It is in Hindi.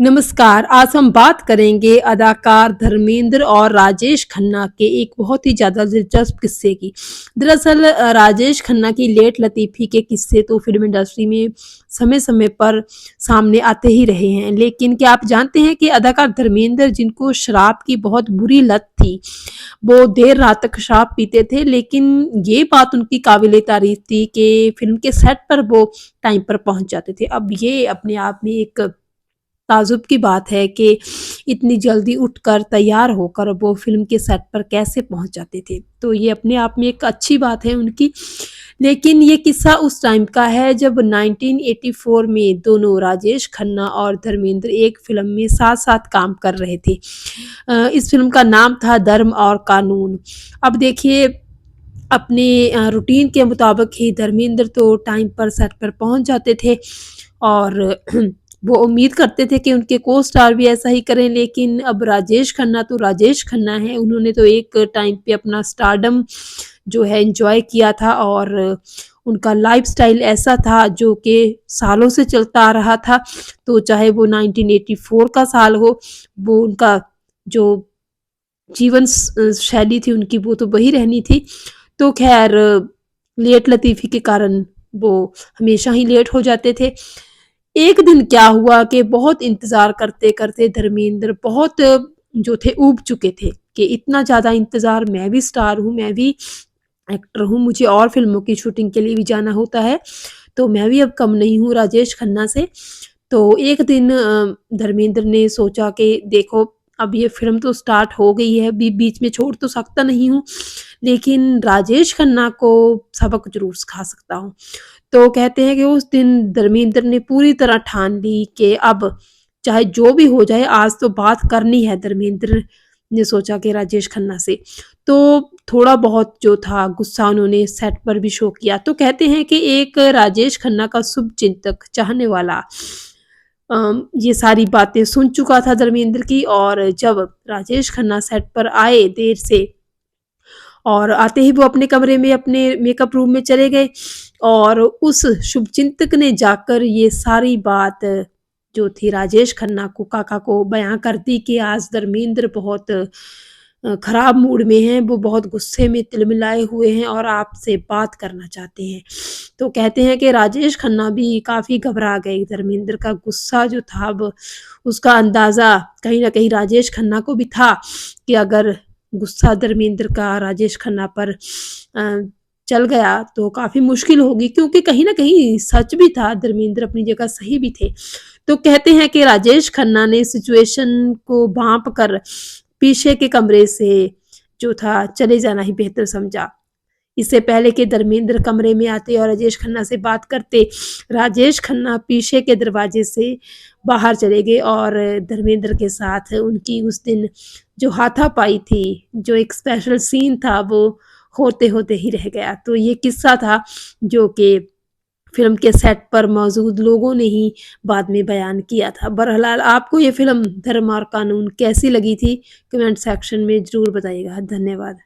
नमस्कार, आज हम बात करेंगे अदाकार धर्मेंद्र और राजेश खन्ना के एक बहुत ही ज़्यादा दिलचस्प किस्से की। दरअसल राजेश खन्ना की लेट लतीफ़ी के किस्से तो फ़िल्म इंडस्ट्री में समय-समय पर सामने आते ही रहे हैं। लेकिन क्या आप जानते हैं कि अदाकार धर्मेंद्र जिनको शराब की बहुत बुरी लत थी, वो देर रात तक शराब पीते थे, लेकिन ये बात उनकी काबिल-ए-तारीफ़ थी कि फ़िल्म के सेट पर वो टाइम पर पहुँच जाते थे। अब ये अपने आप में एक ताज्जुब की बात है कि इतनी जल्दी उठकर तैयार होकर वो फ़िल्म के सेट पर कैसे पहुँच जाते थे। तो ये अपने आप में एक अच्छी बात है उनकी। लेकिन ये किस्सा उस टाइम का है जब 1984 में दोनों राजेश खन्ना और धर्मेंद्र एक फ़िल्म में साथ-साथ काम कर रहे थे। इस फ़िल्म का नाम था धर्म और कानून। अब देखिए अपने रूटीन के मुताबिक ही धर्मेंद्र तो टाइम पर सेट पर पहुँच जाते थे और वो उम्मीद करते थे कि उनके को-स्टार भी ऐसा ही करें, लेकिन अब राजेश खन्ना तो राजेश खन्ना हैं, उन्होंने तो एक टाइम पे अपना स्टारडम जो है एन्जॉय किया था और उनका लाइफ़स्टाइल ऐसा था जो कि सालों से चलता आ रहा था। तो चाहे वो 1984 का साल हो, वो उनका जो जीवन शैली थी उनकी वो तो वही रहनी थी। तो ख़ैर लेट लतीफ़ी के कारण वो हमेशा ही लेट हो जाते थे। एक दिन क्या हुआ कि बहुत इंतज़ार करते-करते धर्मेंद्र बहुत जो थे ऊब चुके थे कि इतना ज़्यादा इंतज़ार, मैं भी स्टार हूँ, मैं भी एक्टर हूँ, मुझे और फ़िल्मों की शूटिंग के लिए भी जाना होता है, तो मैं भी अब कम नहीं हूँ राजेश खन्ना से। तो एक दिन धर्मेंद्र ने सोचा कि देखो अब ये फ़िल्म तो स्टार्ट हो गई है, बीच में छोड़ तो सकता नहीं हूँ, लेकिन राजेश खन्ना को सबक ज़रूर सिखा सकता हूँ। तो कहते हैं कि उस दिन धर्मेंद्र ने पूरी तरह ठान ली कि अब चाहे जो भी हो जाए आज तो बात करनी है, धर्मेंद्र ने सोचा कि राजेश खन्ना से। तो थोड़ा बहुत जो था गुस्सा उन्होंने सेट पर भी शो किया। तो कहते हैं कि एक राजेश खन्ना का शुभचिंतक, चाहने वाला ये सारी बातें सुन चुका था धर्मेंद्र की और जब राजेश खन्ना सेट पर आए देर से और आते ही वो अपने कमरे में अपने मेकअप रूम में चले गए और उस शुभचिंतक ने जाकर ये सारी बात जो थी राजेश खन्ना को, काका को बयाँ कर दी कि आज धर्मेंद्र बहुत खराब मूड में हैं, वो बहुत गुस्से में तिलमिलाए हुए हैं और आपसे बात करना चाहते हैं। तो कहते हैं कि राजेश खन्ना भी काफ़ी घबरा गए, धर्मेंद्र का गुस्सा जो था अब उसका अंदाज़ा कहीं न कहीं राजेश खन्ना को भी था कि अगर गुस्सा धर्मेंद्र का राजेश खन्ना पर चल गया तो काफ़ी मुश्किल होगी, क्योंकि कहीं न कहीं सच भी था, धर्मेंद्र अपनी जगह सही भी थे। तो कहते हैं कि राजेश खन्ना ने सिचुएशन को भाँप कर पीछे के कमरे से जो था चले जाना ही बेहतर समझा। इससे पहले कि धर्मेंद्र कमरे में आते और राजेश खन्ना से बात करते, राजेश खन्ना पीछे के दरवाजे से बाहर चले गए और धर्मेंद्र के साथ उनकी उस दिन जो हाथापाई थी, जो एक स्पेशल सीन था वो होते-होते ही रह गया। तो ये किस्सा था जो कि फ़िल्म के सेट पर मौजूद लोगों ने ही बाद में बयान किया था। बहरहाल आपको ये फ़िल्म धर्म और कानून कैसी लगी थी? कमेंट सेक्शन में ज़रूर बताइएगा। धन्यवाद।